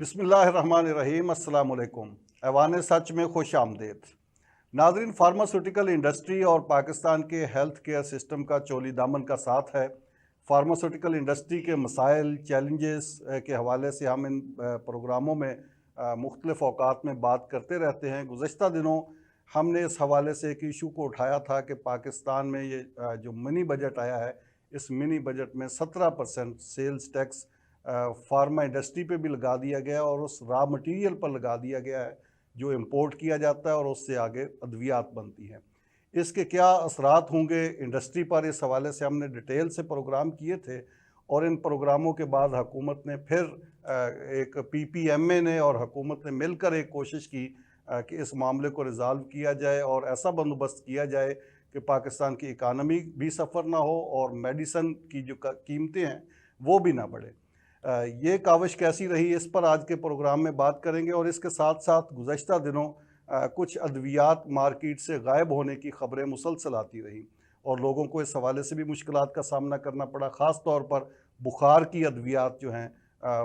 बिस्मिल्लाहिर्रहमानिर्रहीम, अस्सलाम वालेकुम। ऐवान सच में खुश आमदेद। नाज़रीन, फार्मास्यूटिकल इंडस्ट्री और पाकिस्तान के हेल्थ केयर सिस्टम का चोली दामन का साथ है। फार्मास्यूटिकल इंडस्ट्री के मसाइल चैलेंजेस के हवाले से हम इन प्रोग्रामों में मुख्तलिफ़ औक़ात में बात करते रहते हैं। गुज़श्ता दिनों हमने इस हवाले से एक इशू को उठाया था कि पाकिस्तान में ये जो मिनी बजट आया है, इस मिनी बजट में 17% सेल्स टैक्स फार्मा इंडस्ट्री पे भी लगा दिया गया और उस रॉ मटेरियल पर लगा दिया गया है जो इंपोर्ट किया जाता है और उससे आगे अद्वियात बनती हैं। इसके क्या असरात होंगे इंडस्ट्री पर, इस हवाले से हमने डिटेल से प्रोग्राम किए थे और इन प्रोग्रामों के बाद हुकूमत ने फिर एक PPMA ने और हुकूमत ने मिलकर एक कोशिश की कि इस मामले को रिज़ॉल्व किया जाए और ऐसा बंदोबस्त किया जाए कि पाकिस्तान की इकानमी भी सफ़र ना हो और मेडिसन की जो कीमतें हैं वो भी ना बढ़े। ये काविश कैसी रही, इस पर आज के प्रोग्राम में बात करेंगे। और इसके साथ साथ गुज़श्ता दिनों कुछ अद्वियात मार्केट से गायब होने की ख़बरें मुसलसल आती रहीं और लोगों को इस हवाले से भी मुश्किलात का सामना करना पड़ा। ख़ास तौर पर बुखार की अद्वियात जो हैं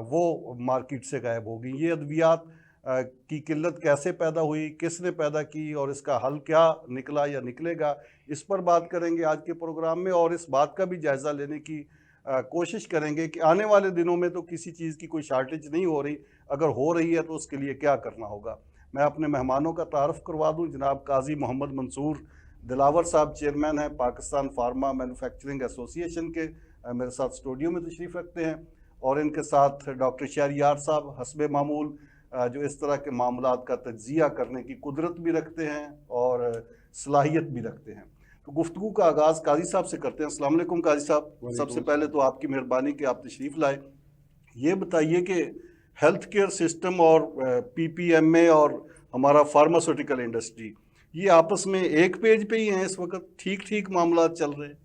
वो मार्केट से गायब हो गई। ये अद्वियात की किल्लत कैसे पैदा हुई, किसने पैदा की और इसका हल क्या निकला या निकलेगा, इस पर बात करेंगे आज के प्रोग्राम में। और इस बात का भी जायज़ा लेने की कोशिश करेंगे कि आने वाले दिनों में तो किसी चीज़ की कोई शार्टेज नहीं हो रही, अगर हो रही है तो उसके लिए क्या करना होगा। मैं अपने मेहमानों का तारफ़ करवा दूं। जनाब काजी मोहम्मद मंसूर दिलावर साहब चेयरमैन हैं पाकिस्तान फार्मा मैन्युफैक्चरिंग एसोसिएशन के, मेरे साथ स्टूडियो में तशरीफ़ रखते हैं। और इनके साथ डॉक्टर शहरियार साहब हस्बे मामूल जो इस तरह के मामलात का तज्ज़िया करने की कुदरत भी रखते हैं और सलाहियत भी रखते हैं। तो गुफ्तगू का आगाज़ काजी साहब से करते हैं। अस्सलाम वालेकुम काजी साहब। सबसे पहले तो आपकी मेहरबानी कि आप तशरीफ़ लाए। ये बताइए कि हेल्थ केयर सिस्टम और PPMA और हमारा फार्मास्यूटिकल इंडस्ट्री ये आपस में एक पेज पे ही हैं इस वक्त, ठीक ठीक मामला चल रहे हैं?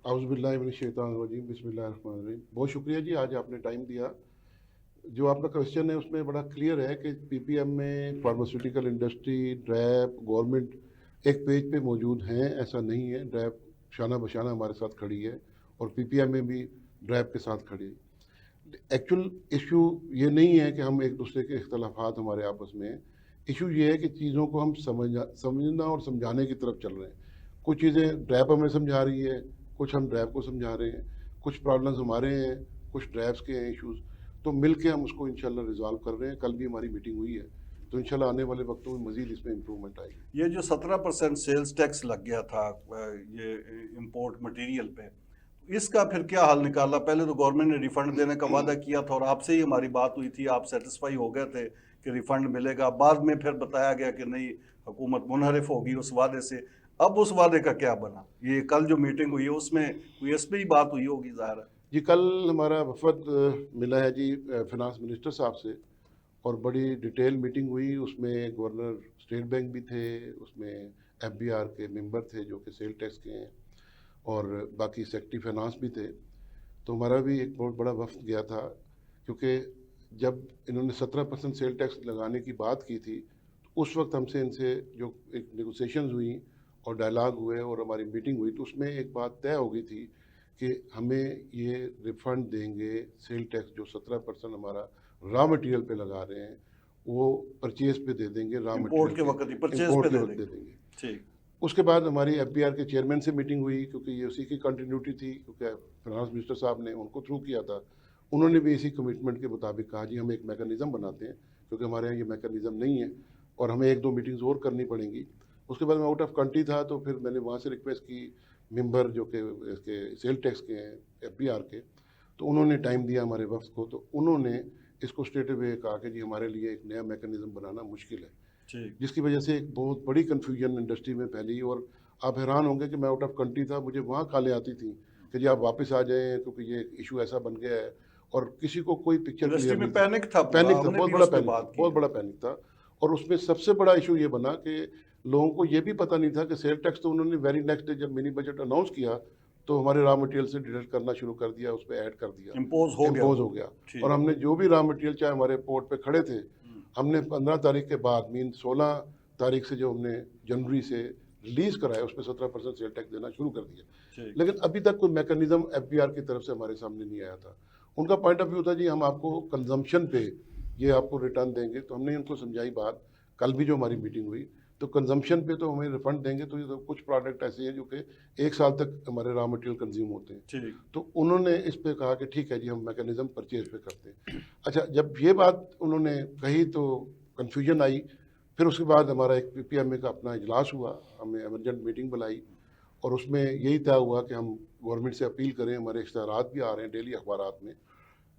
आउज़ुबिल्लाहि मिनश्शैतानिर्रजीम, बिस्मिल्लाहिर्रहमानिर्रहीम। बहुत शुक्रिया जी, आज आपने टाइम दिया। जो आपका क्वेश्चन है उसमें बड़ा क्लियर है कि PPMA, फार्मास्यूटिकल इंडस्ट्री, ड्रैप, गवर्नमेंट एक पेज पे मौजूद हैं, ऐसा नहीं है। ड्रैप शाना बशाना हमारे साथ खड़ी है और PPMA भी ड्रैप के साथ खड़ी है। एक्चुअल इशू ये नहीं है कि हम एक दूसरे के इख्तलाफात हमारे आपस में हैं। इशू ये है कि चीज़ों को हम समझना और समझाने की तरफ चल रहे हैं। कुछ चीज़ें ड्रैप हमें समझा रही है, कुछ हम ड्रैप को समझा रहे हैं, कुछ प्रॉब्लम्स हमारे हैं, कुछ ड्रैप्स के हैं इश्यूज़, तो मिल के हम उसको इंशाल्लाह रिजॉल्व कर रहे हैं। कल भी हमारी मीटिंग हुई है, तो इंशाल्लाह आने वाले वक्तों में मज़ीद इसमें इम्प्रूवमेंट आएगी। ये जो 17% सेल्स टैक्स लग गया था ये इंपोर्ट मटेरियल पे, इसका फिर क्या हल निकाला? पहले तो गवर्नमेंट ने रिफंड देने का वादा किया था और आपसे ही हमारी बात हुई थी, आप सेटिस्फाई हो गए थे कि रिफंड मिलेगा। बाद में फिर बताया गया कि नहीं, हुकूमत मुनहरिफ होगी उस वादे से। अब उस वादे का क्या बना? ये कल जो मीटिंग हुई है उसमें कोई इस पे ही बात हुई होगी ज़ाहिर है। जी, कल हमारा वफद मिला है जी फिनांस मिनिस्टर साहब से और बड़ी डिटेल मीटिंग हुई। उसमें गवर्नर स्टेट बैंक भी थे, उसमें FBR के मेंबर थे जो कि सेल टैक्स के हैं और बाकी सेक्रेटरी फाइनेंस भी थे। तो हमारा भी एक बहुत बड़ा वफ्द गया था, क्योंकि जब इन्होंने 17% सेल टैक्स लगाने की बात की थी तो उस वक्त हमसे इनसे जो एक नेगोशिएशंस हुई और डायलॉग हुए और हमारी मीटिंग हुई, तो उसमें एक बात तय हो गई थी कि हमें ये रिफ़ंड देंगे सेल टैक्स जो 17% हमारा रॉ मटेरियल पे लगा रहे हैं, वो परचेज पे दे देंगे, रॉ इंपोर्ट के मटेरियल वक्त ही पे परचेज इंपोर्ट पे के दे वक्त दे देंगे। देंगे। ठीक। उसके बाद हमारी FBR के चेयरमैन से मीटिंग हुई, क्योंकि ये उसी की कंटिन्यूटी थी, क्योंकि फाइनेंस मिनिस्टर साहब ने उनको थ्रू किया था। उन्होंने भी इसी कमिटमेंट के मुताबिक कहा जी हम एक मैकेनिज़्म बनाते हैं, क्योंकि हमारे यहाँ ये मैकेनिज़्म नहीं है और हमें 1-2 मीटिंग्स और करनी पड़ेंगी। उसके बाद मैं आउट ऑफ कंट्री था, तो फिर मैंने वहाँ से रिक्वेस्ट की मेंबर जो कि इसके सेल टैक्स के हैं FBR के, तो उन्होंने टाइम दिया हमारे वफ्द को। तो उन्होंने इसको स्ट्रेट अवे कहा कि जी हमारे लिए एक नया मैकेनिज़्म बनाना मुश्किल है, जिसकी वजह से एक बहुत बड़ी कन्फ्यूजन इंडस्ट्री में फैली। और आप हैरान होंगे कि मैं आउट ऑफ कंट्री था, मुझे वहाँ कॉलें आती थी कि जी आप वापस आ जाएं क्योंकि ये इशू ऐसा बन गया है, और किसी को कोई पिक्चर क्लियर नहीं था। पैनिक था, पैनिक था, हमने बहुत भी बड़ा उस पे पैनिक था, बात की बहुत है। बड़ा पैनिक था। और उसमें सबसे बड़ा इशू ये बना कि लोगों को ये भी पता नहीं था कि सेल टैक्स तो उन्होंने वेरी नेक्स्ट डे जब मिनी बजट अनाउंस किया तो हमारे रॉ मटेरियल से डिडक्ट करना शुरू कर दिया, उस पर ऐड कर दिया, इम्पोज हो गया। और हमने जो भी रॉ मटेरियल चाहे हमारे पोर्ट पे खड़े थे, हमने 15 तारीख के बाद मीन 16 तारीख से जो हमने जनवरी से रिलीज कराया उसमें 17% सेल टैक्स देना शुरू कर दिया। लेकिन अभी तक कोई मैकेनिज्म FBR की तरफ से हमारे सामने नहीं आया था। उनका पॉइंट ऑफ व्यू था जी हम आपको कंजम्पशन पे ये आपको रिटर्न देंगे। तो हमने उनको समझाई बात, कल भी जो हमारी मीटिंग हुई, तो कंजम्पशन पे तो हमें रिफंड देंगे। तो ये तो कुछ प्रोडक्ट ऐसे हैं जो कि 1 साल तक हमारे रॉ मटेरियल कंज्यूम होते हैं। ठीक। तो उन्होंने इस पे कहा कि ठीक है जी हम मैकेनिज्म परचेज पे करते हैं। अच्छा, जब ये बात उन्होंने कही तो कन्फ्यूजन आई। फिर उसके बाद हमारा एक PPMA का अपना इजलास हुआ, हमने एमरजेंट मीटिंग बुलाई और उसमें यही तय हुआ कि हम गवर्नमेंट से अपील करें। हमारे इश्तहारात भी आ रहे हैं डेली अखबारात में।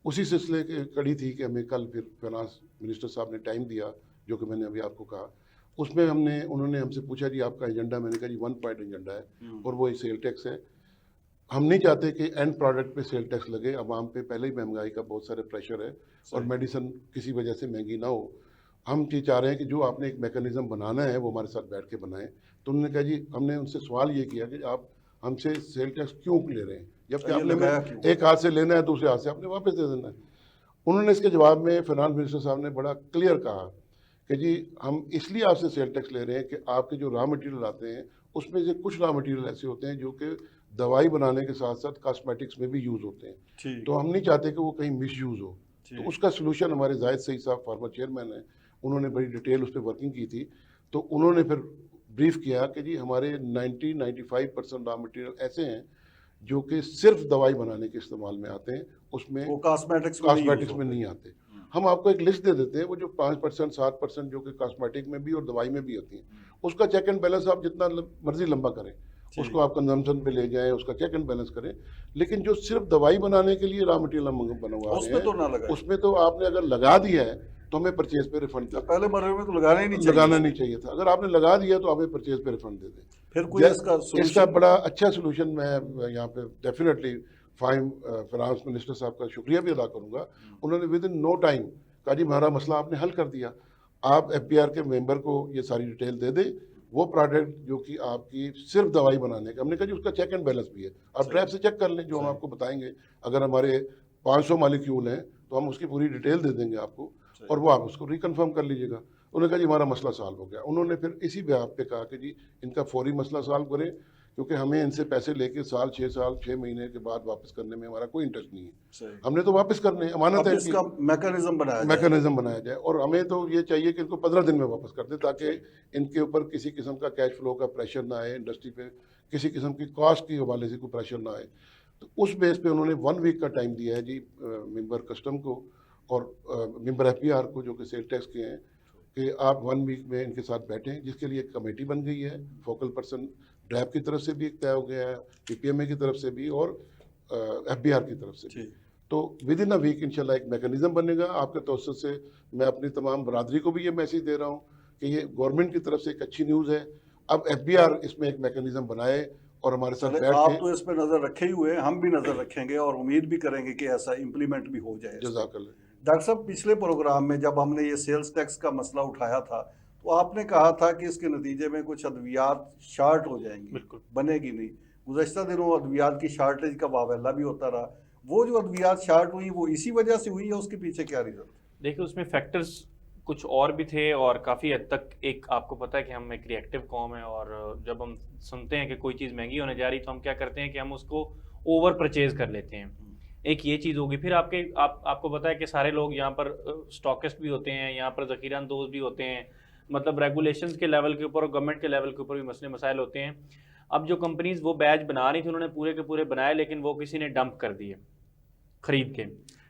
उसी सिलसिले की कड़ी थी कि हमें कल फिर फाइनेंस मिनिस्टर साहब ने टाइम दिया, जो कि मैंने अभी आपको कहा। उसमें उन्होंने हमसे पूछा जी आपका एजेंडा। मैंने कहा जी 1 पॉइंट एजेंडा है और वो सेल टैक्स है। हम नहीं चाहते कि एंड प्रोडक्ट पे सेल टैक्स लगे। आवाम पे पहले ही महंगाई का बहुत सारे प्रेशर है और मेडिसिन किसी वजह से महंगी ना हो। हम ये चाह रहे हैं कि जो आपने एक मैकेनिज्म बनाना है वो हमारे साथ बैठ के बनाएं। तो उन्होंने कहा जी, हमने उनसे सवाल ये किया कि आप हमसे सेल टैक्स क्यों ले रहे हैं, जबकि आपने एक हाथ से लेना है, दूसरे हाथ से आपने वापस दे देना है। उन्होंने इसके जवाब में फाइनेंस मिनिस्टर साहब ने बड़ा क्लियर कहा कि जी हम इसलिए आपसे सेल टैक्स ले रहे हैं कि आपके जो रॉ मटेरियल आते हैं उसमें से कुछ रॉ मटेरियल ऐसे होते हैं जो कि दवाई बनाने के साथ साथ कॉस्मेटिक्स में भी यूज़ होते हैं। तो हम नहीं चाहते कि वो कहीं मिस यूज़ हो। तो उसका सोल्यूशन हमारे जाहिद सईद साहब फॉर्मर चेयरमैन है, उन्होंने बड़ी डिटेल उस पर वर्किंग की थी। तो उन्होंने फिर ब्रीफ किया कि जी हमारे 90-95% रॉ मटेरियल ऐसे हैं जो कि सिर्फ दवाई बनाने के इस्तेमाल में आते हैं, उसमें वो कॉस्मेटिक्स में नहीं आते। हम आपको एक लिस्ट दे देते हैं, वो जो 5% 7% जो कि कॉस्मेटिक में भी और दवाई में भी होती हैं, उसका चेक एंड बैलेंस आप जितना मर्जी लंबा करें, उसको आप कंजम्पशन पे ले जाएं, उसका चेक एंड बैलेंस करें। लेकिन जो सिर्फ दवाई बनाने के लिए रॉ मटेरियल हम बनवा रहे हैं उसमें तो आपने अगर लगा दिया है तो हमें परचेज पे रिफंड दे। पहले मरहले में तो लगाना ही नहीं चाहिए था। अगर आपने लगा दिया तो हमें परचेज पे रिफंड दे दें। फिर कोई इसका बड़ा अच्छा सोल्यूशन मैं यहाँ पे डेफिनेटली फाइनेंस मिनिस्टर साहब का शुक्रिया भी अदा करूँगा। उन्होंने विद इन नो टाइम कहा जी हमारा मसला आपने हल कर दिया, आप FBR के मेंबर को ये सारी डिटेल दे दें, वो प्रोडक्ट जो कि आपकी सिर्फ दवाई बनाने का, हमने कहा जी उसका चेक एंड बैलेंस भी है, आप ट्रैप से चेक कर लें, जो हम आपको बताएंगे। अगर हमारे 500 मालिक्यूल हैं तो हम उसकी पूरी डिटेल दे देंगे आपको और वो आप उसको रिकन्फर्म कर लीजिएगा। उन्होंने कहा जी हमारा मसला सॉल्व हो गया। उन्होंने फिर इसी बात पे कहा कि जी इनका फौरी मसला सॉल्व करें, क्योंकि हमें इनसे पैसे लेके 6 महीने के बाद वापस करने में हमारा कोई इंटरेस्ट नहीं है। हमने तो वापस करने, अमानत है, इसका मैकेनिज्म बनाया जाए और हमें तो ये चाहिए कि इनको 15 दिन में वापस कर दे, ताकि इनके ऊपर किसी किस्म का कैश फ्लो का प्रेशर ना आए, इंडस्ट्री पे किसी किस्म की कॉस्ट के हवाले से कोई प्रेशर ना आए। तो उस बेस पे उन्होंने 1 वीक का टाइम दिया है जी मेंबर कस्टम को और मेंबर FBR को, जो कि सेल टैक्स के हैं, कि आप 1 वीक में इनके साथ बैठें, जिसके लिए एक कमेटी बन गई है। फोकल पर्सन ड्रैप की तरफ से भी एक तय हो गया है, PPMA की तरफ से भी और FBR की तरफ से भी। तो विद इन अ वीक इंशाल्लाह एक मैकेनिज्म बनेगा। आपके तवज्जुह से मैं अपनी तमाम बरादरी को भी ये मैसेज दे रहा हूँ कि ये गवर्नमेंट की तरफ से एक अच्छी न्यूज़ है। अब FBR इसमें एक मैकेनिज्म बनाए और हमारे साथ बैठ के, आप तो इस पर नज़र रखे ही हुए हैं, हम भी नज़र रखेंगे और उम्मीद भी करेंगे कि ऐसा इम्प्लीमेंट भी हो जाए। जज़ाकल्लाह। डॉक्टर साहब, पिछले प्रोग्राम में जब हमने ये सेल्स टैक्स का मसला उठाया था तो आपने कहा था कि इसके नतीजे में कुछ अद्वियात शार्ट हो जाएंगी, बिल्कुल बनेगी नहीं। गुज़श्ता दिनों अद्वियात की शार्टेज का वावेला भी होता रहा। वो जो अद्वियात शार्ट हुई वो इसी वजह से हुई है, उसके पीछे क्या रीज़न? देखिए उसमें फैक्टर्स कुछ और भी थे और काफ़ी हद तक, एक आपको पता है कि हम एक रिएक्टिव कौम है और जब हम सुनते हैं कि कोई चीज़ महंगी होने जा रही तो हम क्या करते हैं कि हम उसको ओवर परचेज कर लेते हैं। एक ये चीज़ होगी। फिर आपको पता है कि सारे लोग यहाँ पर स्टॉकिस्ट भी होते हैं, यहाँ पर ज़ख़ीरा अंदोज़ भी होते हैं, मतलब रेगुलेशंस के लेवल के ऊपर और गवर्नमेंट के लेवल के ऊपर भी मसले मसाइल होते हैं। अब जो कंपनीज वो बैच बना रही थी उन्होंने पूरे के पूरे बनाए, लेकिन वो किसी ने डंप कर दिए खरीद के।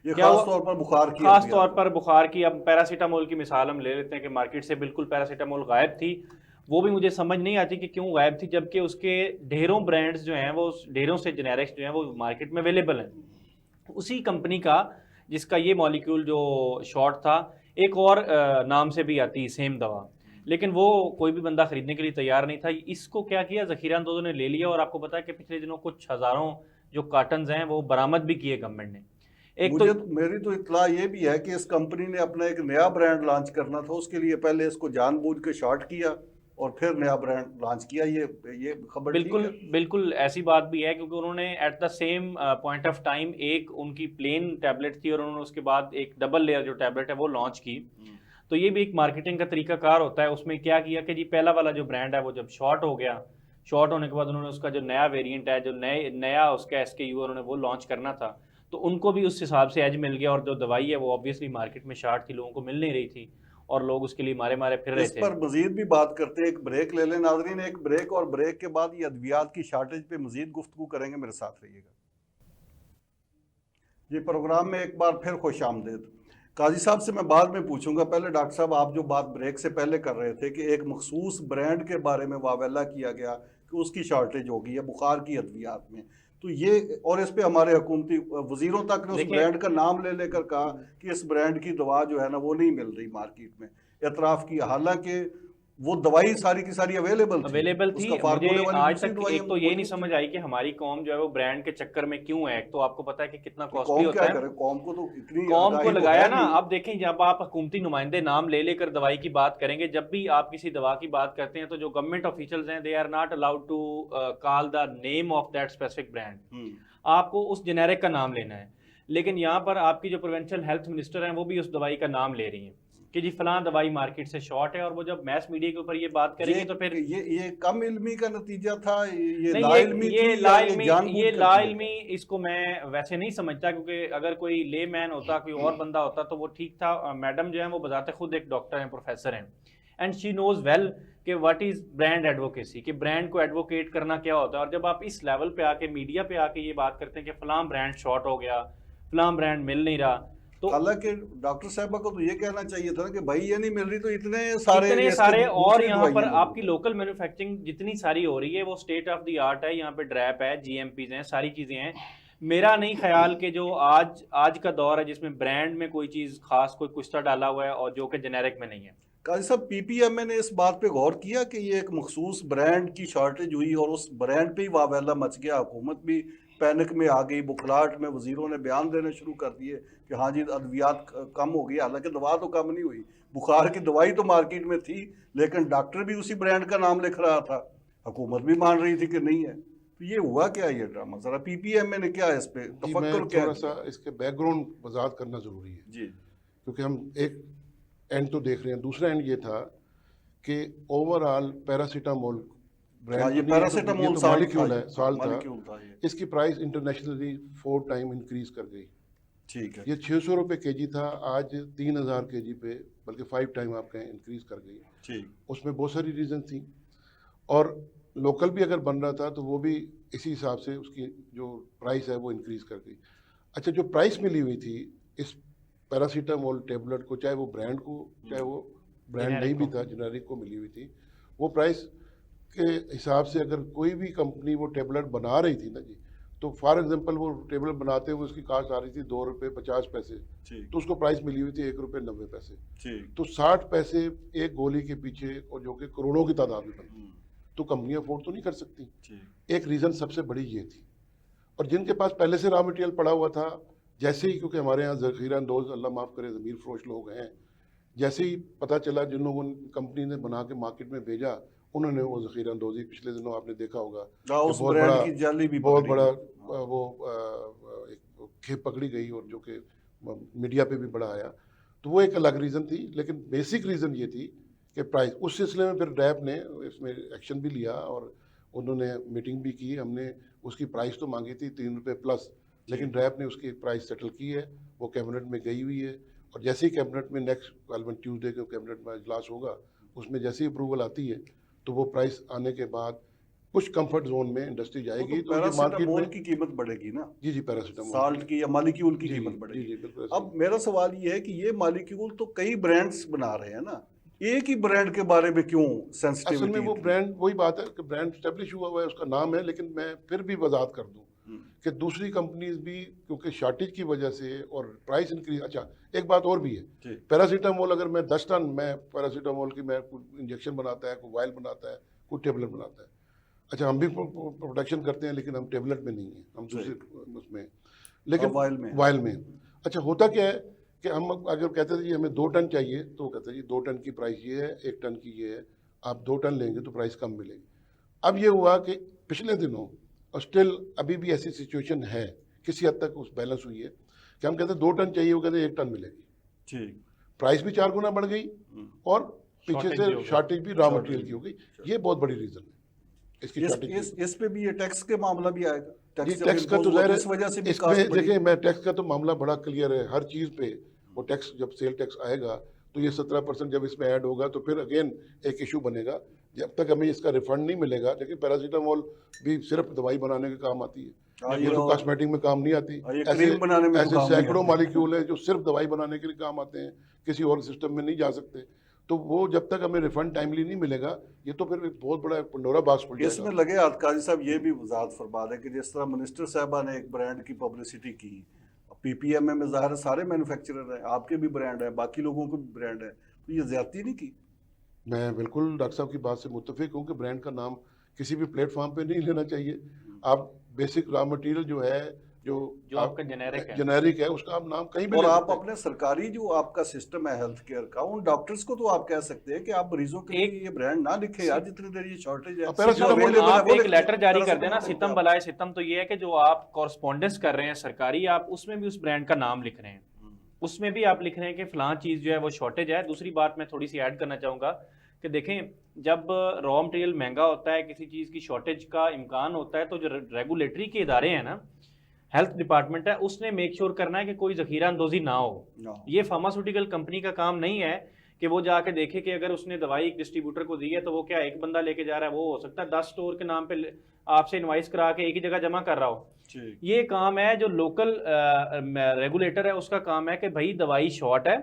ये खास तौर पर बुखार की, अब पैरासीटामोल की मिसाल हम ले लेते हैं कि मार्केट से बिल्कुल पैरासीटामोल गायब थी। वो भी मुझे समझ नहीं आती कि क्यों गायब थी, जबकि उसके ढेरों ब्रांड्स जो हैं, वो ढेरों से जेनेरिक्स जो हैं वो मार्केट में अवेलेबल हैं। उसी कंपनी का जिसका ये मॉलिक्यूल जो शॉर्ट था, एक और नाम से भी आती सेम दवा, लेकिन वो कोई भी बंदा खरीदने के लिए तैयार नहीं था। इसको क्या किया, ज़ख़ीरा अंदोज़ों ने ले लिया और आपको पता है कि पिछले दिनों कुछ हज़ारों जो कार्टन्स हैं वो बरामद भी किए गवर्नमेंट ने। मेरी तो इत्तला ये भी है कि इस कंपनी ने अपना एक नया ब्रांड लॉन्च करना था, उसके लिए पहले इसको जानबूझ के शॉर्ट किया और फिर नया ब्रांड लॉन्च किया। ये खबर बिल्कुल ऐसी बात भी है, क्योंकि उन्होंने at the same point of time एक उनकी प्लेन टैबलेट थी और उन्होंने उसके बाद एक डबल लेयर जो टैबलेट है वो लॉन्च की। तो ये भी एक मार्केटिंग का तरीकाकार होता है। उसमें क्या किया कि जी पहला वाला जो ब्रांड है वो जब शॉर्ट हो गया, शॉर्ट होने के बाद उन्होंने उसका जो नया वेरिएंट है, जो नया उसका SKU उन्होंने वो लॉन्च करना था, तो उनको भी उस हिसाब से एज मिल गया, और जो दवाई है वो ऑब्वियसली मार्केट में शार्ट थी, लोगों को मिल नहीं रही थी और लोग उसके लिए मारे मारे फिर रहे इस थे। पर मजीद भी बात करते हैं, एक ब्रेक ले लें नाजरीन, एक ब्रेक, और ब्रेक के बाद ये अद्वियात की शार्टेज पे मजीद गुफ्तगू करेंगे, मेरे साथ रहिएगा। ये प्रोग्राम में एक बार फिर खुश आमदेद। काजी साहब से मैं बाद में पूछूंगा, पहले डॉक्टर साहब आप जो बात ब्रेक से पहले कर रहे थे कि एक मखसूस ब्रांड के बारे में वावेला किया गया कि उसकी शार्टेज हो गई है बुखार की अद्वियात में, तो ये, और इस पे हमारे हुकूमती वजीरों तक ने उस ब्रांड का नाम ले लेकर कहा कि इस ब्रांड की दवा जो है ना वो नहीं मिल रही मार्केट में, एतराफ़ की, हालांकि वो दवाई सारी की सारी अवेलेबल थी। मुझे आज तक एक तो ये नहीं समझ आई कि हमारी कौम जो है वो ब्रांड के चक्कर में क्यों है। एक तो आपको पता है कि कितना कॉस्टली होता है, कौम को तो इतनी कौम को लगाया ना। अब देखें, जब आप हुकूमती नुमाइंदे नाम ले लेकर दवाई की बात करेंगे, जब भी आप किसी दवा की बात करते हैं तो जो गवर्नमेंट ऑफिशियल्स हैं, they are not allowed to call the name of that specific brand. आपको उस जेनेरिक का नाम लेना है, लेकिन यहाँ पर आपकी जो प्रोविंशियल हेल्थ मिनिस्टर हैं वो भी उस दवाई का नाम ले रही हैं कि जी फलां दवाई मार्केट से शॉर्ट है, और वो जब मैस मीडिया के ऊपर ये बात करेंगे तो फिर ये कम इल्मी का नतीजा था, ये लाइल्मी इसको मैं वैसे नहीं समझता, क्योंकि अगर कोई ले मैन होता, कोई और बंदा होता तो वो ठीक था। मैडम जो है वो बताते खुद एक डॉक्टर हैं, प्रोफेसर हैं, एंड शी नोज वेल कि व्हाट इज ब्रांड एडवोकेसी, कि ब्रांड को एडवोकेट करना क्या होता है। और जब आप इस लेवल पे आके मीडिया पे आके ये बात करते हैं कि फलां ब्रांड शॉर्ट हो गया, फलां ब्रांड मिल नहीं रहा, तो हालांकि डॉक्टर साहबा को तो ये कहना चाहिए था कि भाई ये नहीं मिल रही तो इतने सारे और यहाँ पर आपकी लोकल मैन्युफैक्चरिंग जितनी सारी हो रही है वो स्टेट ऑफ द आर्ट है। यहाँ पे ड्रैप है, जीएमपीज हैं, सारी चीजें हैं। मेरा नहीं ख्याल कि जो आज का दौर है जिसमें ब्रांड में कोई चीज खास कोई कुश्ता डाला हुआ है और जो कि जेनेरिक में नहीं है। काजी साहब, पीपीएमए ने इस बात पे गौर किया कि ये एक मखसूस ब्रांड की शॉर्टेज हुई और उस ब्रांड पे ही वावेला मच गया, हुकूमत भी पैनिक में आ गई, बुखलाहट में वजीरों ने बयान देने शुरू कर दिए कि हाँ जी अद्वियात कम हो गई, हालांकि दवा तो कम नहीं हुई, बुखार की दवाई तो मार्केट में थी, लेकिन डॉक्टर भी उसी ब्रांड का नाम लिख रहा था, हुकूमत भी मान रही थी कि नहीं है। तो ये हुआ क्या, ये ड्रामा, जरा पीपीएमए ने क्या इस पे तफक्कुर क्या? थोड़ा सा इसके बैकग्राउंड वजाहत करना जरूरी है जी, क्योंकि हम एक एंड तो देख रहे हैं, दूसरा एंड ये था कि ओवरऑल पैरासीटामोल ब्रांड, ये पैरासीटामोल मॉलिक्यूल है, साल्ट था, इसकी प्राइस इंटरनेशनली 4 टाइम इंक्रीज कर गई। ठीक है, ये 600 रुपये केजी था, आज 3000 केजी पे, बल्कि 5 टाइम आप कहें इंक्रीज कर गई। ठीक, उसमें बहुत सारी रीज़न थी, और लोकल भी अगर बन रहा था तो वो भी इसी हिसाब से उसकी जो प्राइस है वो इंक्रीज कर गई। अच्छा, जो प्राइस मिली हुई थी इस पैरासीटामोल टेबलेट को, चाहे वो ब्रांड को, चाहे वो ब्रांड नहीं भी था, जेनेरिक को मिली हुई थी, वो प्राइस के हिसाब से अगर कोई भी कंपनी वो टेबलेट बना रही थी ना जी, तो फॉर एग्जांपल वो टेबलेट बनाते हुए उसकी कास्ट आ रही थी 2 रुपये 50 पैसे, तो उसको प्राइस मिली हुई थी 1 रुपये 90 पैसे, तो 60 पैसे एक गोली के पीछे, और जो कि करोड़ों की तादाद में बनती, तो कंपनियां अफोर्ड तो नहीं कर सकती। एक रीज़न सबसे बड़ी ये थी। और जिनके पास पहले से रॉ मटेरियल पड़ा हुआ था, जैसे ही, क्योंकि हमारे यहाँ ज़ख़ीरा अंदोज़, अल्लाह माफ़ करे, ज़मीर फरोश लोग हैं, जैसे ही पता चला, जिन लोगों ने कंपनी ने बना के मार्केट में भेजा, उन्होंने वो ज़ख़ीरा अंदोज़ी, पिछले दिनों आपने देखा होगा बहुत बड़ा वो एक खेप पकड़ी गई, और जो कि मीडिया पे भी बड़ा आया, तो वो एक अलग रीज़न थी। लेकिन बेसिक रीज़न ये थी कि प्राइस, उस सिलसिले में फिर डैप ने इसमें एक्शन भी लिया और उन्होंने मीटिंग भी की। हमने उसकी प्राइस तो मांगी थी 3 रुपये प्लस, लेकिन डैप ने उसकी प्राइस सेटल की है, वो कैबिनेट में गई हुई है, और जैसे ही कैबिनेट में नेक्स्ट ट्यूसडे को कैबिनेट में इजलास होगा, उसमें जैसे ही अप्रूवल आती है तो वो प्राइस आने के बाद कुछ कंफर्ट जोन में इंडस्ट्री जाएगी, तो मार्केट में की कीमत बढ़ेगी ना। जी, पैरासीटामोल साल्ट की या मॉलिक्यूल की कीमत बढ़ेगी। जी, अब मेरा सवाल ये है कि ये मॉलिक्यूल तो कई ब्रांड्स बना रहे हैं ना, एक ही ब्रांड के बारे में क्यों सेंसिटिविटी? असल में वो ब्रांड, वही बात है कि ब्रांड स्टेब्लिश हुआ हुआ है, उसका नाम है, लेकिन मैं फिर भी वजाहत कर दूं कि दूसरी कंपनीज भी, क्योंकि शॉर्टेज की वजह से और प्राइस इंक्रीज। अच्छा, एक बात और भी है, पैरासीटामोल अगर मैं 10 टन मैं पैरासीटामोल की, मैं कोई इंजेक्शन बनाता है, कोई वायल बनाता है, कोई टेबलेट बनाता है, अच्छा हम भी प्रोडक्शन करते हैं, लेकिन हम टेबलेट में नहीं है, हम दूसरे उसमें, लेकिन वायल में। अच्छा, होता क्या है कि हम अगर कहते हैं जी हमें 2 टन चाहिए, तो वो कहते हैं जी 2 टन की प्राइस ये है, 1 टन की ये है, आप 2 टन लेंगे तो प्राइस कम मिलेगी। अब ये हुआ कि पिछले दिनों, और स्टिल अभी भी ऐसी सिचुएशन है, किसी हद तक उस बैलेंस हुई है कि हम कहते हैं 2 टन चाहिए, वो कहते हैं 1 टन मिलेगी, ठीक, प्राइस भी 4 गुना बढ़ गई, और पीछे से शॉर्टेज भी रॉ मटेरियल की हो गई। ये बहुत बड़ी रीज़न है इसकी शॉर्टेज। इस पे भी ये टैक्स के मामला भी आएगा। जी टैक्स टैक्स का तो जाहिर इस वजह से है, भी इसमें कास्ट बढ़ी। देखिए मैं टैक्स का तो मामला बड़ा क्लियर है हर चीज़ पे। वो टैक्स जब सेल टैक्स आएगा तो ये 17% जब इसमें ऐड होगा तो फिर अगेन एक इशू बनेगा। जब तक हमें इसका रिफंड नहीं मिलेगा, देखिए पैरासीटामोल भी सिर्फ दवाई बनाने के काम आती है, हाँ, ये तो कॉस्मेटिक में काम नहीं आती। ये ऐसे क्रीम बनाने में तो ऐसे काम नहीं सैकड़ों आती। मालिक्यूल है जो सिर्फ दवाई बनाने के लिए काम आते हैं, किसी और सिस्टम में नहीं जा सकते। तो वो जब तक हमें रिफंड टाइमली नहीं मिलेगा, ये तो फिर एक बहुत बड़ा पंडोरा बॉक्स खुल इसमें जाएगा। लगे हाथ काजी साहब ये भी वजाहत फरमा रहे कि जिस तरह मिनिस्टर साहबा ने एक ब्रांड की पब्लिसिटी की, पीपीएमए में ज़ाहिर है सारे मैन्युफैक्चरर हैं, आपके भी ब्रांड है, बाकी लोगों के भी ब्रांड है, तो ये ज्यादती नहीं की? मैं बिल्कुल डॉक्टर साहब की बात से मुत्तफिक हूँ कि ब्रांड का नाम किसी भी प्लेटफॉर्म पे नहीं लेना चाहिए। आप बेसिक रॉ मटेरियल जो है, जो आपका जेनेरिक है, उसका आप नाम कहीं भी और ले आप सकते हैं। अपने सरकारी जो आपका सिस्टम है हेल्थ केयर का, उन डॉक्टर्स को तो आप कह सकते हैं कि आप मरीजों के लिए ये ब्रांड ना लिखे यार, जितनी देर ये शॉर्टेज है। अब पैरासीटामोल ले लो, आप एक लेटर जारी कर देना, पैरासीटामोल सितम बलाए सितम, तो ये है कि जो आप कॉरस्पॉन्डेंस कर रहे हैं सरकारी, आप उसमें भी उस ब्रांड का नाम लिख रहे हैं, उसमें भी आप लिख रहे हैं कि फलां चीज़ जो है वो शॉर्टेज है। दूसरी बात मैं थोड़ी सी ऐड करना चाहूँगा कि देखें, जब रॉ मटेरियल महंगा होता है, किसी चीज़ की शॉर्टेज का इम्कान होता है, तो जो रेगुलेटरी के इदारे हैं ना, हेल्थ डिपार्टमेंट है, उसने मेक श्योर करना है कि कोई ज़ख़ीरा अंदोज़ी ना हो। ये फार्मास्यूटिकल कंपनी का काम नहीं है कि वो जाके देखे कि अगर उसने दवाई एक डिस्ट्रीब्यूटर को दी है तो वो क्या एक बंदा लेके जा रहा है, वो हो सकता है 10 स्टोर के नाम पे आपसे इनवाइस करा के एक ही जगह जमा कर रहा हो। ये काम है जो लोकल रेगुलेटर है, उसका काम है कि भाई दवाई शॉर्ट है,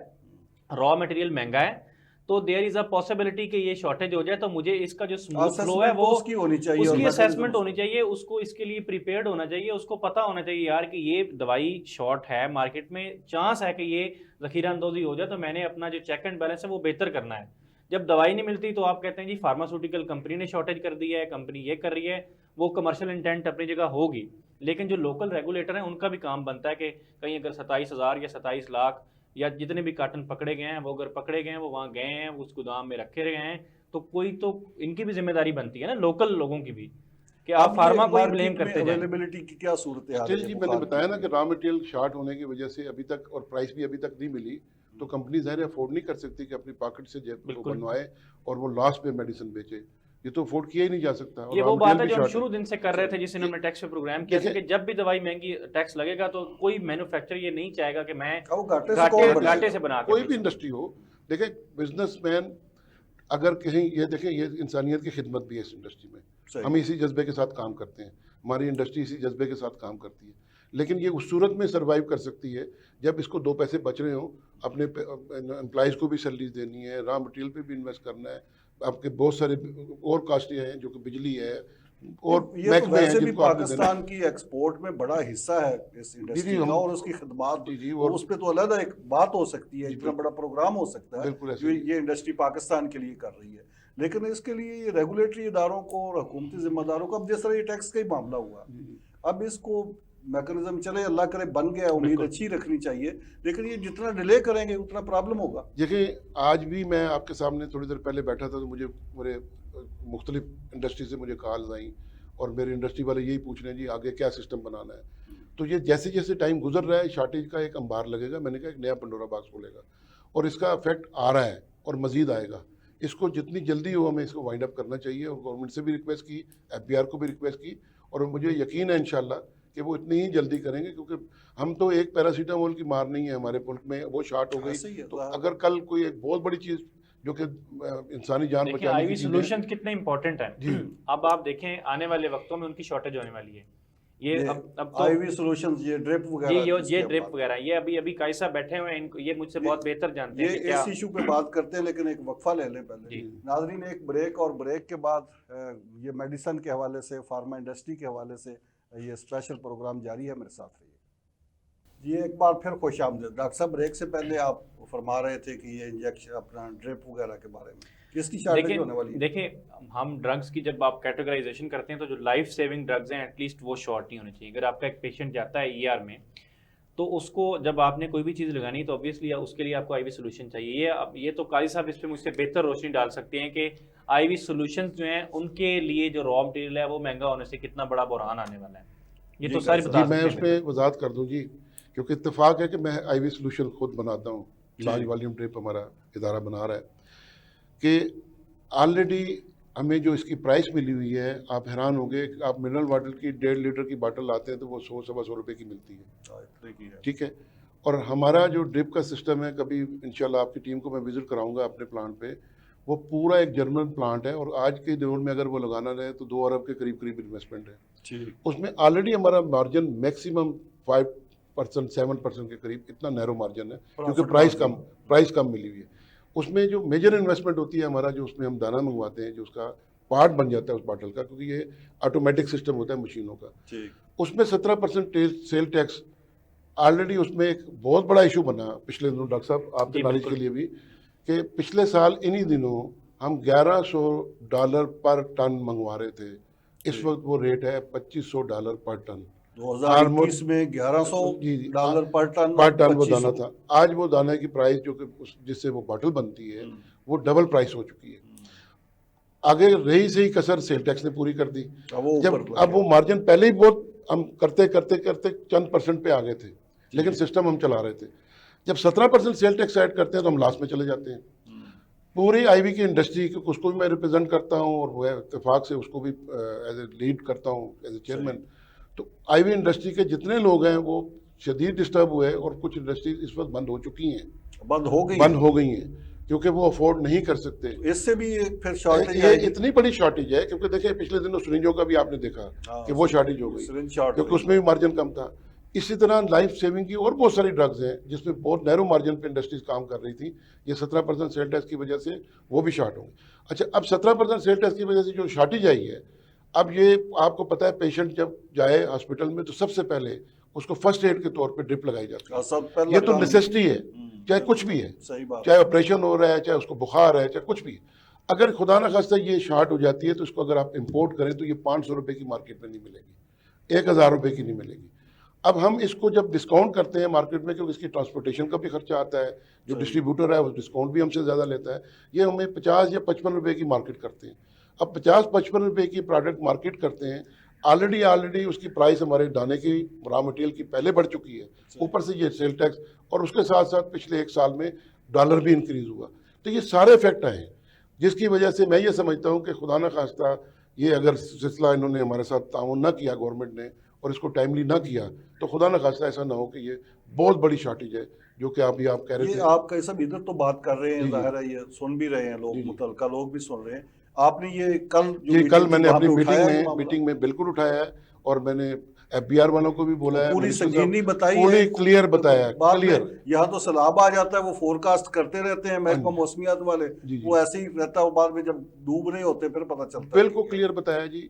रॉ मटेरियल महंगा है, तो देयर इज अ पॉसिबिलिटी कि ये शॉर्टेज हो जाए, तो मुझे इसका जो स्मूथ फ्लो है वो उसकी होनी चाहिए, उसकी असेसमेंट होनी चाहिए, उसको इसके लिए प्रिपेयर्ड होना चाहिए, उसको पता होना चाहिए यार कि ये दवाई शॉर्ट है, मार्केट में चांस है कि ये ज़ख़ीरा अंदोज़ी हो जाए, तो मैंने अपना जो चेक एंड बैलेंस है वो बेहतर करना है। जब दवाई नहीं मिलती तो आप कहते हैं जी फार्मास्यूटिकल कंपनी ने शॉर्टेज कर दी है, कंपनी ये कर रही है, वो कमर्शियल इंटेंट अपनी जगह होगी, लेकिन जो लोकल रेगुलेटर हैं उनका भी काम बनता है कि कहीं अगर 27,000 या 27 लाख या जितने भी कार्टन पकड़े गए हैं, वो अगर पकड़े गए हैं, वो वहाँ गए हैं, उस गोदाम में रखे गए हैं, तो कोई तो इनकी भी जिम्मेदारी बनती है ना, लोकल लोगों की भी, कि आप फार्मा को ही ब्लेम करते जाएं। अवेलेबिलिटी की क्या सूरत है? स्टिल जी मैंने बताया ना कि रॉ मटेरियल शॉर्ट होने की वजह से अभी तक, और प्राइस भी अभी तक नहीं मिली, तो कंपनी ज़ाहिर अफोर्ड नहीं कर सकती कि अपनी पॉकेट से जेब को बनवाए और वो लॉस पे मेडिसिन बेचे। ये तो अफोर्ड किया ही नहीं जा सकता। ये वो बात है जो हम शुरू दिन से कर रहे थे, जिस इन्होंने टैक्स पे प्रोग्राम किया था कि जब भी दवाई महंगी टैक्स लगेगा तो कोई मैन्युफैक्चरर ये नहीं चाहेगा कि मैं घाटे से बना, कोई भी इंडस्ट्री हो। देखें बिजनेसमैन अगर कहीं, ये देखें ये इंसानियत की खिदमत भी है इस इंडस्ट्री में, हम इसी जज्बे के साथ काम करते हैं, हमारी इंडस्ट्री इसी जज्बे के साथ काम करती है, लेकिन ये उस सूरत में सर्वाइव कर सकती है जब इसको दो पैसे बच रहे हों, अपने एम्प्लॉयज़ को भी सैलरीज देनी है, रॉ मटेरियल पे भी इन्वेस्ट करना है, आपके बहुत सारे और कास्ट हैं जो कि बिजली है और ये तो वैसे भी पाकिस्तान की एक्सपोर्ट में बड़ा हिस्सा है इस इंडस्ट्री का और उसकी खिदमत, और उस पर तो अलग एक बात हो सकती है, इतना बड़ा प्रोग्राम हो सकता है जो ये इंडस्ट्री पाकिस्तान के लिए कर रही है, लेकिन इसके लिए ये रेगुलेटरी इदारों को और हुकूमती जिम्मेदारों को, अब जिस तरह ये टैक्स का ही मामला हुआ, अब इसको मैकेनिज्म चले अल्लाह करे बन गया, उम्मीद अच्छी रखनी चाहिए, लेकिन ये जितना डिले करेंगे उतना प्रॉब्लम होगा। देखिए आज भी मैं आपके सामने थोड़ी देर पहले बैठा था तो मुझे मेरे मुख्तलिफ इंडस्ट्री से मुझे कॉल्स आई और मेरे इंडस्ट्री वाले यही पूछ रहे हैं जी आगे क्या सिस्टम बनाना है। तो ये जैसे जैसे टाइम गुजर रहा है शॉर्टेज का एक अंबार लगेगा, मैंने कहा एक नया पंडोरा बॉक्स खुलेगा और इसका इफेक्ट आ रहा है और मज़ीद आएगा। इसको जितनी जल्दी हो हमें इसको वाइंड अप करना चाहिए और गवर्नमेंट से भी रिक्वेस्ट की, FBR को भी रिक्वेस्ट की, और मुझे यकीन है इंशाल्लाह कि वो इतनी ही जल्दी करेंगे, क्योंकि हम तो एक पैरासीटामोल की मार नहीं है हमारे मुल्क में, वो शॉर्ट हो गई तो अगर कल कोई एक बहुत बड़ी चीज़ जो कि इंसानी जान बचाने की सॉल्यूशन कितने इंपॉर्टेंट है। अब आप देखें आने वाले वक्तों में उनकी शॉर्टेज होने वाली है। ये अब तो आईवी सॉल्यूशंस, ये ड्रिप वगैरह, ये ड्रिप वगैरह, ये अभी कायसा बैठे हुए हैं, इनको ये मुझसे बहुत बेहतर जानते हैं ये इस इशू पे बात करते हैं, लेकिन एक वक्फा ले लें पहले नाज़रीन, एक ब्रेक, और ब्रेक के बाद ये मेडिसिन के हवाले से, फार्मा इंडस्ट्री के हवाले से ये स्पेशल प्रोग्राम जारी है, मेरे साथ रहिए जी। एक बार फिर खुश आमदीद। डॉक्टर साहब ब्रेक से पहले आप फरमा रहे थे कि ये इंजेक्शन अपना ड्रिप वगैरह के बारे में किसकी शॉर्टेज होने वाली है? देखिए हम ड्रग्स की जब आप कैटेगराइजेशन करते हैं तो जो लाइफ सेविंग ड्रग्स हैं एटलीस्ट वो शॉर्ट नहीं होनी चाहिए। अगर आपका एक पेशेंट जाता है ER में तो उसको जब आपने कोई भी चीज़ लगानी तो ऑब्वियसली उसके लिए आपको IV सोल्यूशन चाहिए। ये तो कारी साहब इस पर मुझसे बेहतर रोशनी डाल सकते हैं कि IV सोल्यूशन जो हैं उनके लिए जो रॉ मटेरियल है वो महंगा होने से कितना बड़ा बुरहान आने वाला है, ये तो सारी बता सकते हैं। मैं उस पर वजाहत कर दूँ जी, क्योंकि इत्तेफाक है कि मैं IV सोल्यूशन खुद बनाता हूँ, लार्ज वॉल्यूम ड्रिप हमारा इदारा बना रहा है, कि ऑलरेडी हमें जो इसकी प्राइस मिली हुई है, आप हैरान होंगे। आप मिनरल वाटर की 1.5 लीटर की बोतल लाते हैं तो वो 100-125 रुपये की मिलती है, इतने की है। ठीक है। और हमारा जो ड्रिप का सिस्टम है, कभी इंशाल्लाह आपकी टीम को मैं विजिट कराऊंगा अपने प्लांट पे, वो पूरा एक जर्मन प्लांट है और आज के दौर में अगर वो लगाना रहे तो 2 अरब के करीब करीब इन्वेस्टमेंट है। ठीक। उसमें ऑलरेडी हमारा मार्जिन मैक्सिमम 5% 7% के करीब, इतना नैरो मार्जिन है क्योंकि प्राइस कम मिली हुई है। उसमें जो मेजर इन्वेस्टमेंट होती है हमारा, जो उसमें हम दाना मंगवाते हैं, जो उसका पार्ट बन जाता है उस बॉटल का, क्योंकि ये ऑटोमेटिक सिस्टम होता है मशीनों का, ठीक। उसमें 17% सेल टैक्स ऑलरेडी। उसमें एक बहुत बड़ा इशू बना पिछले दिनों, डॉक्टर साहब आपके नॉलेज के लिए भी, कि पिछले साल इन्हीं दिनों हम $1100 पर टन मंगवा रहे थे। इस वक्त वो रेट है $2500 पर टन। 2021 में $1100 पर टन वो दाना था। आज वो दाने की प्राइस जो कि जिससे वो बॉटल बनती है वो डबल प्राइस हो चुकी है। आगे रही से ही कसर सेल टैक्स ने पूरी कर दी। अब वो मार्जिन पहले ही बहुत हम करते करते करते चंद परसेंट पे आ गए थे, लेकिन सिस्टम हम चला रहे थे। जब 17% सेल टैक्स ऐड करते हैं तो हम लास्ट में चले जाते हैं। पूरी आईवी की इंडस्ट्री को, उसको भी मैं रिप्रेजेंट करता हूँ और वो इत्तेफाक से उसको भी एज ए लीड करता हूँ एज ए चेयरमैन। तो आईवी इंडस्ट्री के जितने लोग हैं वो शदीद डिस्टर्ब हुए और कुछ इंडस्ट्रीज इस वक्त बंद हो चुकी हैं, बंद हो गई हैं क्योंकि वो अफोर्ड नहीं कर सकते। इससे भी एक फिर शॉर्टेज ये इतनी बड़ी शॉर्टेज है क्योंकि देखिए पिछले दिनों सिरिंजों का भी आपने देखा कि वो शॉर्टेज हो गई क्योंकि उसमें भी मार्जिन कम था। इसी तरह लाइफ सेविंग की और बहुत सारी ड्रग्स हैं जिसमें बहुत नैरो मार्जिन पे इंडस्ट्रीज काम कर रही थी। ये 17% सेल टैक्स की वजह से वो भी शॉर्ट होंगे। अच्छा, अब 17% सेल टैक्स की वजह से जो शॉर्टेज आई है, अब ये आपको पता है पेशेंट जब जाए हॉस्पिटल में तो सबसे पहले उसको फर्स्ट एड के तौर पे ड्रिप लगाई जाती है। ये तो नेसेसिटी है, चाहे कुछ भी है, चाहे ऑपरेशन हो रहा है, चाहे उसको बुखार है, चाहे कुछ भी। अगर खुदा न खास्ता ये शॉर्ट हो जाती है तो इसको अगर आप इंपोर्ट करें तो ये 500 रुपये की मार्केट में नहीं मिलेगी, 1000 रुपये की नहीं मिलेगी। अब हम इसको जब डिस्काउंट करते हैं मार्केट में, क्योंकि इसकी ट्रांसपोर्टेशन का भी खर्चा आता है, जो डिस्ट्रीब्यूटर है वो डिस्काउंट भी हमसे ज़्यादा लेता है। ये हमें 50 या 55 रुपये की मार्केट करते हैं। अब 50-55 रुपये की प्रोडक्ट मार्केट करते हैं, ऑलरेडी उसकी प्राइस हमारे दाने की रॉ मटेरियल की पहले बढ़ चुकी है, ऊपर से ये सेल टैक्स और उसके साथ साथ पिछले 1 साल में डॉलर भी इंक्रीज़ हुआ। तो ये सारे इफेक्ट आए जिसकी वजह से मैं ये समझता हूँ कि खुदा न खास्ता ये अगर सिलसिला इन्होंने हमारे साथ ताउन ना किया गवर्नमेंट ने और इसको टाइमली ना किया तो खुदा न खास्ता ऐसा ना हो कि ये बहुत बड़ी शॉर्टेज है जो कि आप कह रहे थे। आप कैसा इधर तो बात कर रहे हैं, जाहिर है ये सुन भी रहे हैं लोग, मुतलका लोग भी सुन रहे हैं। आपने ये कल मैंने अपनी मीटिंग में बिल्कुल उठाया है और मैंने FBR वालों को भी बोला है, पूरी संगीनी बताई, पूरी क्लियर बताया। क्लियर यहाँ तो सैलाब आ जाता है, वो फोरकास्ट करते रहते हैं महकमा मौसमियात वाले, वो ऐसे ही रहता है, बाद में जब डूब रहे होते फिर पता चलता है। बिल्कुल क्लियर बताया जी।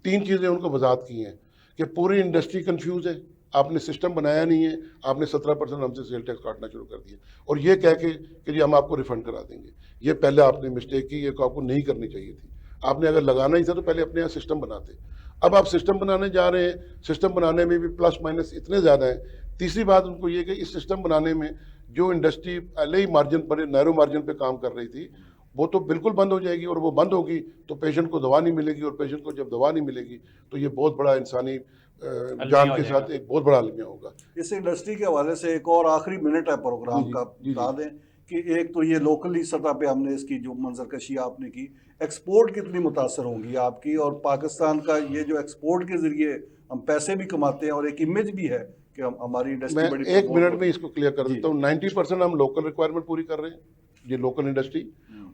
3 चीजें उनको वजाहत की हैं कि पूरी इंडस्ट्री कंफ्यूज है, आपने सिस्टम बनाया नहीं है, आपने 17% हमसे सेल टैक्स काटना शुरू कर दिया और ये कह के कि जी हम आपको रिफंड करा देंगे। ये पहले आपने मिस्टेक की, ये आपको नहीं करनी चाहिए थी। आपने अगर लगाना ही था तो पहले अपने यहाँ सिस्टम बनाते। अब आप सिस्टम बनाने जा रहे हैं, सिस्टम बनाने में भी प्लस माइनस इतने ज़्यादा हैं। तीसरी बात उनको ये कि इस सिस्टम बनाने में जो इंडस्ट्री पहले ही मार्जिन पर, नैरो मार्जिन पे काम कर रही थी, वो तो बिल्कुल बंद हो जाएगी और वो बंद होगी तो पेशेंट को दवा नहीं मिलेगी और पेशेंट को जब दवा नहीं मिलेगी तो ये बहुत बड़ा इंसानी जान के साथ एक बहुत बड़ा अलमिया होगा। इस इंडस्ट्री के हवाले से एक और आखिरी मिनट है प्रोग्राम का, बता दें कि एक तो ये लोकली सतह पे हमने इसकी जो मंजरकशी आपने की, एक्सपोर्ट कितनी मुतासर होंगी आपकी, और पाकिस्तान का ये जो एक्सपोर्ट के जरिए हम पैसे भी कमाते हैं और एक इमेज भी है कि हमारी इंडस्ट्री बड़ी। 1 मिनट में इसको क्लियर कर देता हूँ। 90% हम लोकल रिक्वायरमेंट पूरी कर रहे हैं, ये लोकल इंडस्ट्री,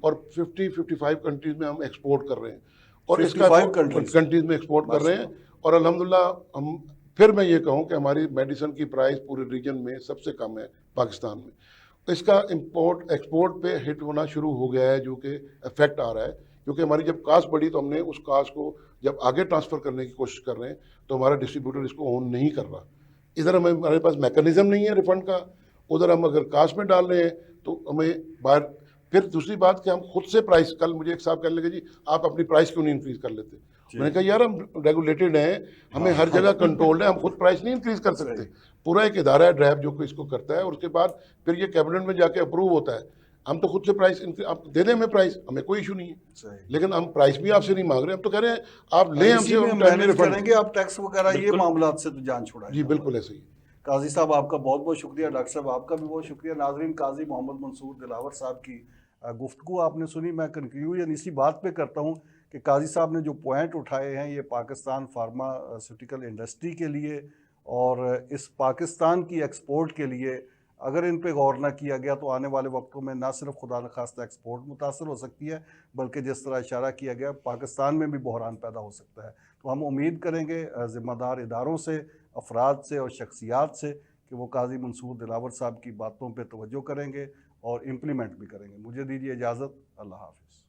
और 50-55 कंट्रीज में हम एक्सपोर्ट कर रहे हैं और इसका कंट्रीज में एक्सपोर्ट कर रहे हैं। और अल्हम्दुलिल्लाह हम फिर मैं ये कहूँ कि हमारी मेडिसिन की प्राइस पूरे रीजन में सबसे कम है पाकिस्तान में। तो इसका इंपोर्ट एक्सपोर्ट पे हिट होना शुरू हो गया है, जो कि इफेक्ट आ रहा है, क्योंकि हमारी जब कास्ट बढ़ी तो हमने उस कास्ट को जब आगे ट्रांसफ़र करने की कोशिश कर रहे हैं तो हमारा डिस्ट्रीब्यूटर इसको ओन नहीं कर रहा। इधर हमारे पास मैकेनिज्म नहीं है रिफंड का, उधर हम अगर कास्ट में डाल रहे हैं तो हमें बाहर। फिर दूसरी बात कि हम खुद से प्राइस, कल मुझे एक साहब कहने लगे जी आप अपनी प्राइस क्यों नहीं इंक्रीज कर लेते। मैंने कहा यार हम रेगुलेटेड हैं, हमें हर जगह कंट्रोल्ड है, हम खुद प्राइस नहीं इंक्रीज कर सकते। पूरा एक इदारा है ड्रैब जो कि इसको करता है और उसके बाद फिर ये कैबिनेट में जाके अप्रूव होता है। हम तो खुद से प्राइस आप दे दें हमें प्राइस, हमें कोई इशू नहीं है, लेकिन हम प्राइस भी आपसे नहीं मांग रहे, हम तो कह रहे हैं आप ले हमसे करेंगे, आप टैक्स वगैरह ये मामला से तो जान छोड़ा। जी बिल्कुल ऐसे ही। काजी साहब आपका बहुत बहुत शुक्रिया, डॉक्टर साहब आपका भी बहुत शुक्रिया। नाजरीन, काजी मोहम्मद मंसूर दिलावर साहब की गुफ्तगू आपने सुनी। मैं कंक्लूजन इसी बात पे करता हूँ कि काजी साहब ने जो पॉइंट उठाए हैं ये पाकिस्तान फार्मास्यूटिकल इंडस्ट्री के लिए और इस पाकिस्तान की एक्सपोर्ट के लिए अगर इन पे गौर ना किया गया तो आने वाले वक्तों में ना सिर्फ खुदा न खास्ता एक्सपोर्ट मुतासर हो सकती है, बल्कि जिस तरह इशारा किया गया पाकिस्तान में भी बहरान पैदा हो सकता है। तो हम उम्मीद करेंगे ज़िम्मेदार इदारों से, अफराद से और शख्सियात से कि वो काजी मंसूर दिलावर साहब की बातों पर तवज्जो करेंगे और इम्प्लीमेंट भी करेंगे। मुझे दीजिए इजाज़त। अल्लाह हाफ़िज़।